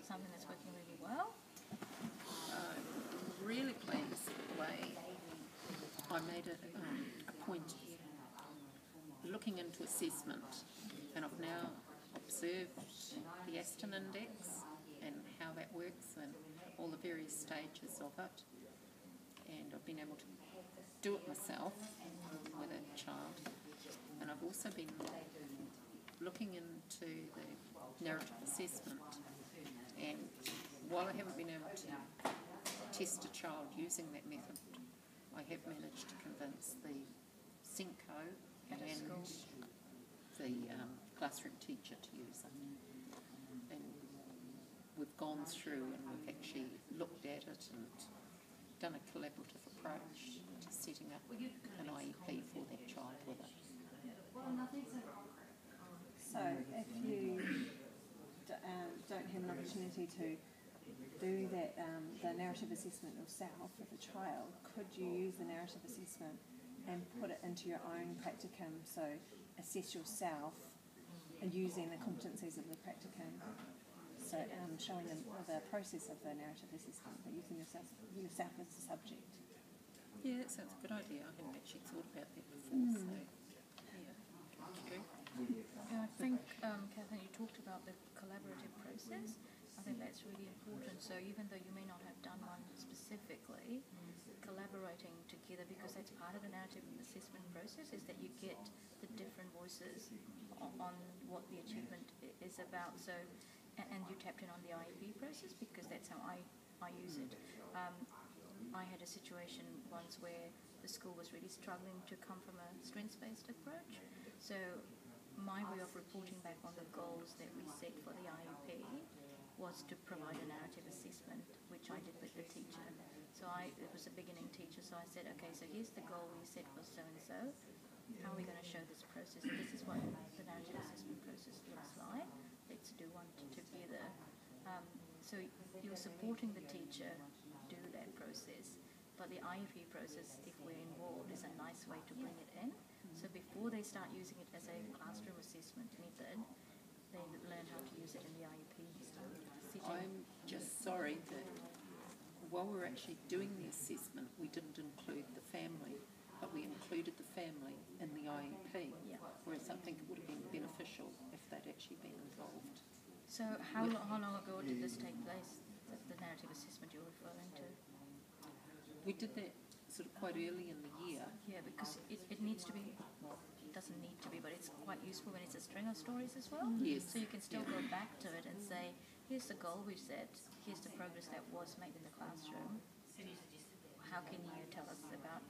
something that's working really well? Really pleased with the way I made it a point of looking into assessment, and I've now observed the Aston Index and how that works and all the various stages of it, and I've been able to do it myself with a child, and I've also been looking into the narrative assessment, and while I haven't been able to test a child using that method, I have managed to convince the Synco and the classroom teacher to use it. And we've gone through and we've actually looked at it and done a collaborative approach to setting up an IEP for that child with it. So if you don't have an opportunity to do that, the narrative assessment yourself with a child, could you use the narrative assessment and put it into your own practicum, so assess yourself using the competencies of the practicum, so showing them the process of the narrative assessment, but using yourself as the subject? Yeah, that sounds a good idea. I hadn't actually thought about that before, so yeah, thank you. I think, Catherine, you talked about the collaborative process. I think that's really important. So even though you may not have done one specifically, collaborating together, because that's part of the narrative assessment process, is that you get the different voices on what the achievement is about. So, and you tapped in on the IEP process, because that's how I use it. I had a situation once where the school was really struggling to come from a strengths-based approach. So my way of reporting back on the goals that we set for the IEP was to provide a narrative assessment, which I did with the teacher. So it was a beginning teacher, so I said, okay, so here's the goal we set for so-and-so. How are we going to show this process? And this is what the narrative assessment process looks like. Let's do one together. So you're supporting the teacher do that process, but the IEP process, if we're involved, is a nice way to bring it in. So before they start using it as a classroom assessment method, they learn how to use it in the IEP setting. I'm just sorry that while we're actually doing the assessment, we didn't include the family, but we included the family in the IEP, whereas I think it would have been beneficial if they'd actually been involved. So how long ago did this take place, the narrative assessment you're referring to? We did that sort of quite early in the year. Yeah, because it needs to be, well, it doesn't need to be, but it's quite useful when it's a string of stories as well. Yes. So you can still go back to it and say, here's the goal we set, here's the progress that was made in the classroom. How can you tell us about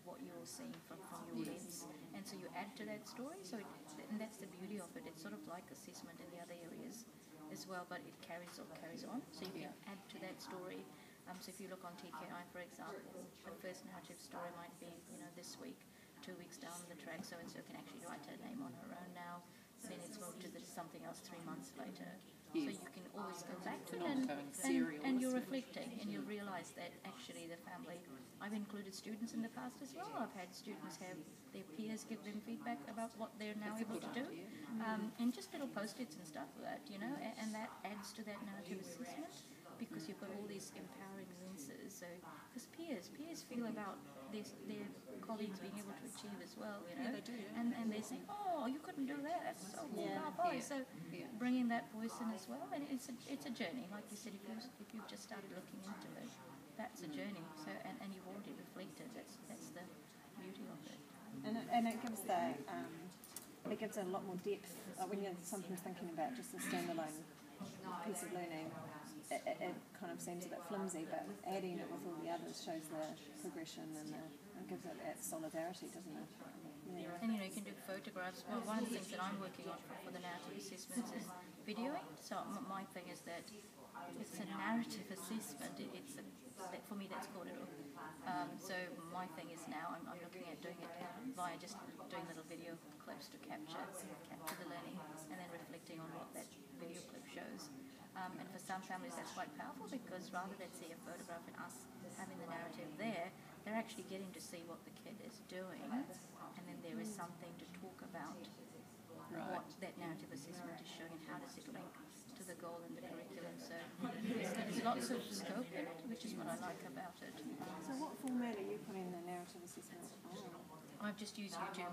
what you're seeing from your lens? And so you add to that story, so and that's the beauty of it. It's sort of like assessment in the other areas as well, but it carries on. So you can add to that story. So if you look on TKI, for example, the first narrative story might be, this week, 2 weeks down the track, so-and-so can actually write her name on her own now. Then it's moved to something else 3 months later. Yes. So you can always go back to it and you're reflecting, and you'll realise that actually the family, I've included students in the past as well. I've had students have their peers give them feedback about what they're now able to do. And just little post-its and stuff like that, and that adds to that narrative assessment, because you've got all these empowering lenses. So, because peers feel about their colleagues being able to achieve as well, Yeah, they do. And they say, oh, you couldn't do that. That's so cool. So bringing that voice in as well, and it's a journey. Like you said, if you've just started looking into it, that's a journey. So and you've already reflected. That's the beauty of it. And it gives a lot more depth. When you're sometimes thinking about just a standalone piece of learning, it kind of seems a bit flimsy, but adding it with all the others shows the progression and it gives it that solidarity, doesn't it? Yeah. And you can do photographs. Well, one of the things that I'm working on for the narrative assessments is videoing. So my thing is that it's a narrative assessment. For me that's called it. So my thing is now I'm looking at doing it via just doing little video clips to capture the learning and then reflecting on what that video clip shows. And for some families that's quite powerful, because rather than see a photograph and us having the narrative there, they're actually getting to see what the kid is doing, and then there is something to talk about what that narrative assessment is showing, and how does it link to the goal and the curriculum. So lots of scope in it, which is what I like about it. So what format are you putting the narrative assessment on? I've just used YouTube,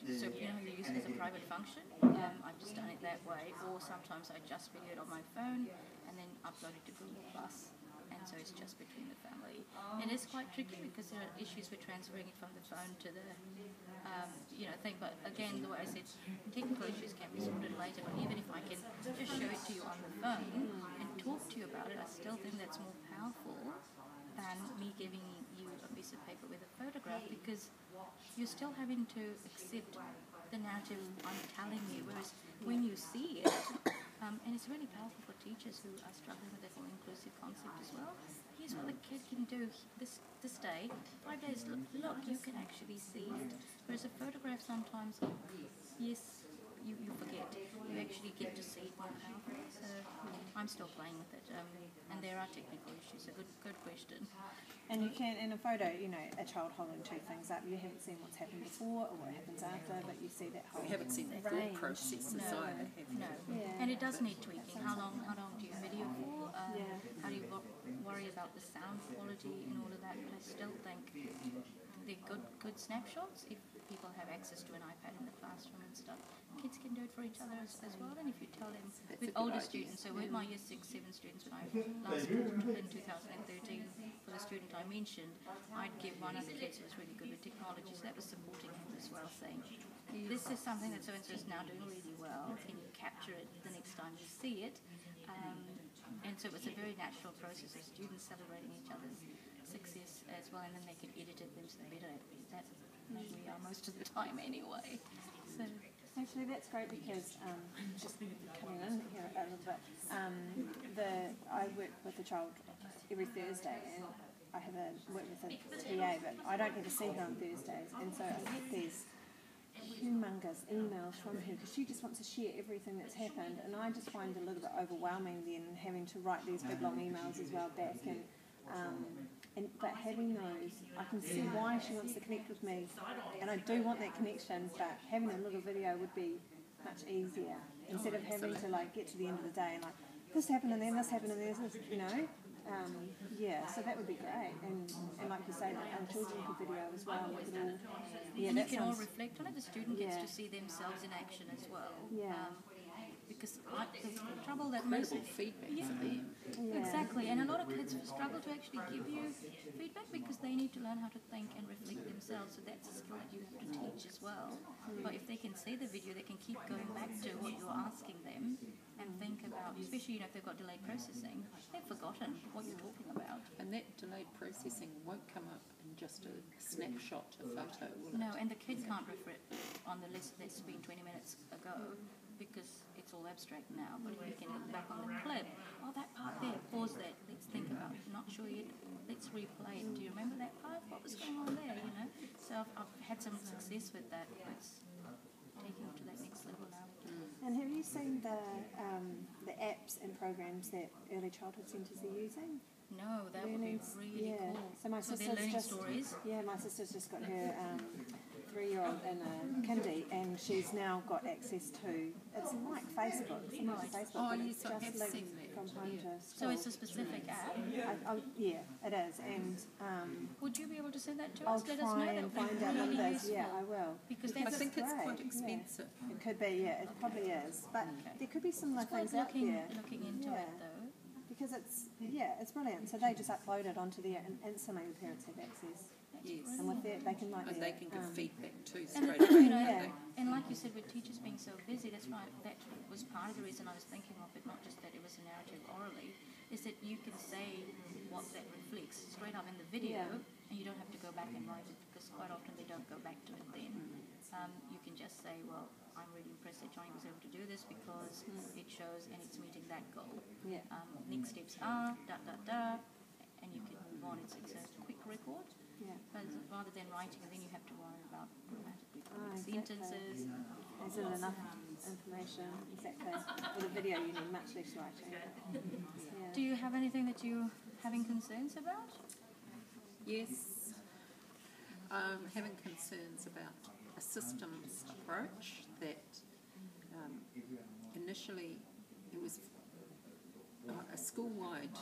so you know how you use it as a private function? I've just done it that way, or sometimes I just video it on my phone and then upload it to Google Plus, and so it's just between the family. It is quite tricky because there are issues with transferring it from the phone to the thing, but again, the way I said, technical issues can be sorted later, but even if I can just show it to you on the phone and talk to you about it, I still think that's more powerful than me giving you a piece of paper with a photograph, because you're still having to accept the narrative I'm telling you, whereas when you see it, and it's really powerful for teachers who are struggling with that whole inclusive concept as well. Here's what the kid can do this day, 5 days, look, you can actually see it. Whereas a photograph sometimes, yes, you forget. You actually get to see it more powerfully. So I'm still playing with it. And there are technical issues. A good question. And you can, in a photo, a child holding two things up, you haven't seen what's happened before or what happens after, but you see that whole We haven't seen that range. thought process No, either, have you? no. Yeah. And it does need tweaking. How long do you video for? Yeah. How do you worry about the sound quality and all of that? But I still think they're good snapshots if people have access to an iPad in the classroom and stuff. Kids can do it for each other as well, and if you tell them with older students, so with my year 6, 7 students when I last taught in 2013 for the student I mentioned, I'd give one of the kids who was really good with technology, so that was supporting him as well, saying, this is something that so-and-so is now doing really well, can you capture it the next time you see it? And so it was a very natural process of students celebrating each other's success as well, and then they could edit it themselves better at that we are most of the time anyway. So Actually, that's great because just coming in here a little bit, I work with a child every Thursday, and I have work with a TA, but I don't get to see her on Thursdays, and so I get these humongous emails from her because she just wants to share everything that's happened, and I just find it a little bit overwhelming then having to write these big long emails as well back, but having those, I can see why she wants to connect with me, and I do want that connection, but having a little video would be much easier instead of having to get to the end of the day and this happened and then this happened and then this, so that would be great, and like you say, children could video as well. We could all, and you can all reflect on it. The student gets to see themselves in action as well. Yeah. Because the trouble that most feedback for them. Exactly, and a lot of kids struggle to actually give you feedback because they need to learn how to think and reflect themselves. So that's a skill that you have to teach as well. But if they can see the video, they can keep going back to what you're asking them and think about, especially if they've got delayed processing, they've forgotten what you're talking about. And that delayed processing won't come up in just a snapshot, a photo, will it? No, and the kid can't refer it on the list that's been 20 minutes ago because it's all abstract now. But if you can look back on the clip, that part there, pause that, let's think about it. Not sure yet, let's replay it. Do you remember that part? What was going on there, So I've had some success with that. It's taking it to that next level now. And have you seen the apps and programs that early childhood centres are using? No, that would be really cool. So my sister's learning stories. Yeah, my sister's just got her 3-year-old in a kindy, and she's now got access to, it's like Facebook, similar to Facebook, but it's just linked from home to school. So it's a specific app? Yeah, it is, and would you be able to send that to I'll us? Let us know. try and find out what it is. Yeah, I will. Because I that's think it's great, quite expensive. Yeah. It could be, it probably is, but there could be similar things out there. Looking into it though. Because it's brilliant. So they just upload it onto there, and instantly the parents have access. Yes. And with that, they can And they can give feedback too And straight away. And like you said, with teachers being so busy, that's right. That was part of the reason I was thinking of it, not just that it was a narrative orally, is that you can say what that reflects straight up in the video, and you don't have to go back and write it because quite often they don't go back to it then. You can just say, well, I'm really impressed that Johnny was able to do this because it shows and it's meeting that goal. Yeah. Next steps are and you can move on. It's a quick record. Yeah. But rather than writing, then you have to worry about grammatically Exactly. sentences. Is it enough information? Exactly. With a video, you need much less writing. Yeah. Do you have anything that you're having concerns about? Yes. Having concerns about a systems approach that initially it was a school-wide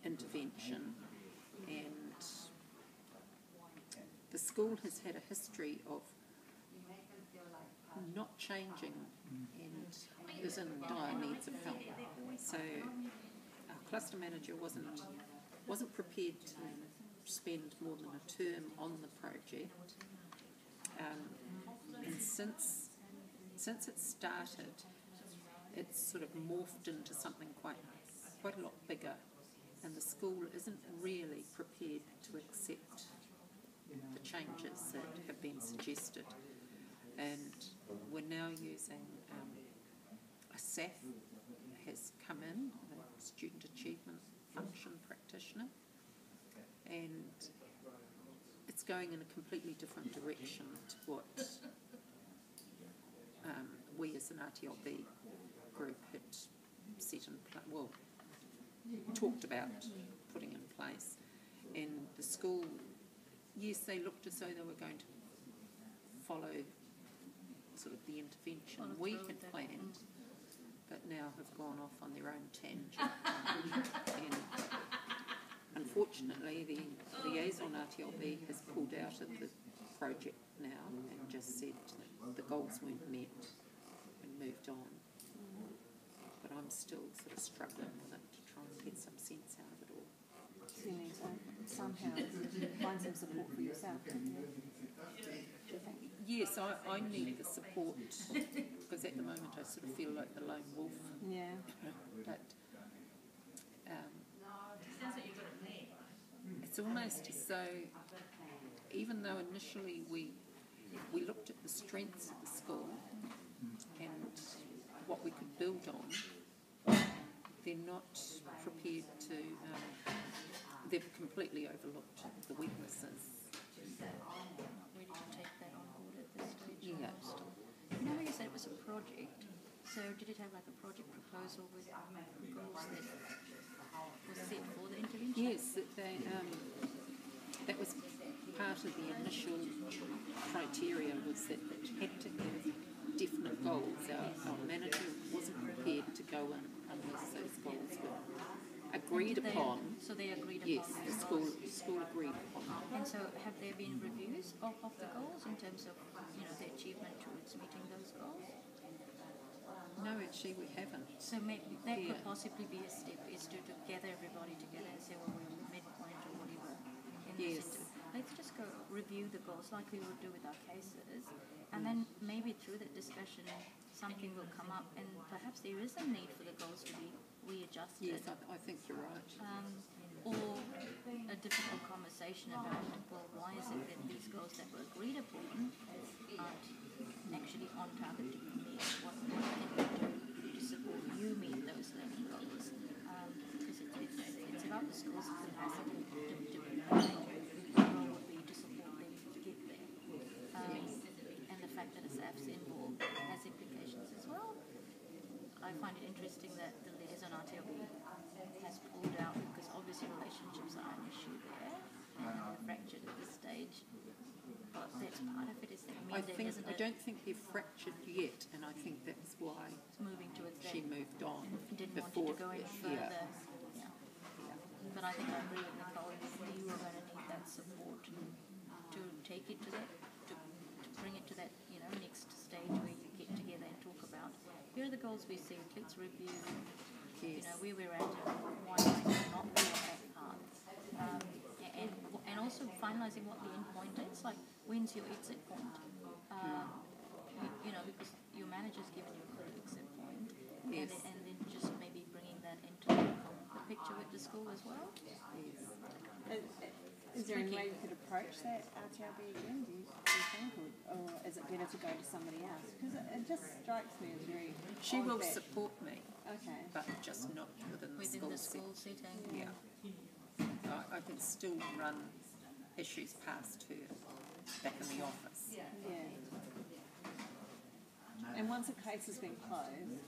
intervention, and the school has had a history of not changing and is in dire needs of help. So our cluster manager wasn't prepared to spend more than a term on the project, and since it started, it's sort of morphed into something quite a lot bigger, and the school isn't really prepared to accept the changes that have been suggested. And we're now using a SAF has come in, a Student Achievement Function Practitioner, and it's going in a completely different direction to what we as an RTLB group had set in place, talked about putting in place. And the school, yes, they looked as though they were going to follow sort of the intervention we had planned, but now have gone off on their own tangent. And unfortunately, the liaison RTLB has pulled out of the project now and just said that the goals weren't met and moved on. But I'm still sort of struggling with it to try and get some sense out of it all. So you need to somehow find some support for yourself, don't you? Do you think? Yes, I need the support, because at the moment I sort of feel like the lone wolf. Yeah. But it's almost as though, even though initially we looked at the strengths of the school and what we could build on, they're not prepared to, they've completely overlooked the weaknesses. Ready to take that on board at this stage? Yeah. Almost. You know, you said it was a project. So did it have like a project proposal with goals that was set for the intervention? Yes, that was part of the initial criteria, was that it had to have definite goals. Our manager wasn't prepared to go in unless those goals were agreed upon. So they agreed upon. Yes, the school agreed upon. And so have there been reviews of the goals in terms of, the achievement towards meeting those goals? No, actually we haven't. So maybe that could possibly be a step, is to gather everybody together and say, well, we're midpoint or whatever. Yes. Let's just go review the goals like we would do with our cases, and then maybe through that discussion something will come up, and perhaps there is a need for the goals to be readjusted. Yes, I think you're right. Or a difficult conversation about, well, why is it that these goals that were agreed upon aren't actually on target to be met? What can we do to support you meet those learning goals? Because it's about the school's capacity to our role would be to support them to get there. And the fact that a SAF's involved has implications as well. I find it interesting that the liaison RTLB has pulled out, because obviously relationships are an issue there and they're fractured at this stage. But that's part of it, is that mandate, isn't it? I don't think they're fractured yet, and I think that's why It's moving towards that. she moved on. Didn't before, want it to go any further. Yeah. But I think I agree with Nicole. You are going to need that support to take it to that, to bring it to that, next stage where you get together and talk about, here are the goals we set, let's review, where we're at and why might we not be on that path. And also finalising what the end point is, like when's your exit point? Because your manager's given you a clear exit point, Yes. and then just maybe bringing that into the picture with the school as well. Yes. Is there any way you could approach that RTLB again, do you think, or is it better to go to somebody else? Because it just strikes me as very She will odd that- support me, Okay. but just not within the school The setting. school setting. Yeah. I can still run issues past her back in the office. Yeah. And once a case has been closed,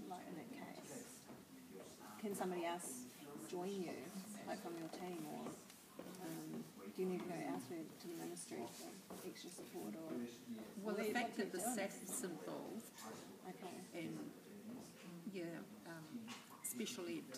like in that case, can somebody else join you, like from your team, or do you need to go elsewhere to the ministry for extra support? Or Well, the fact that the SAF's involved, Okay. and special ed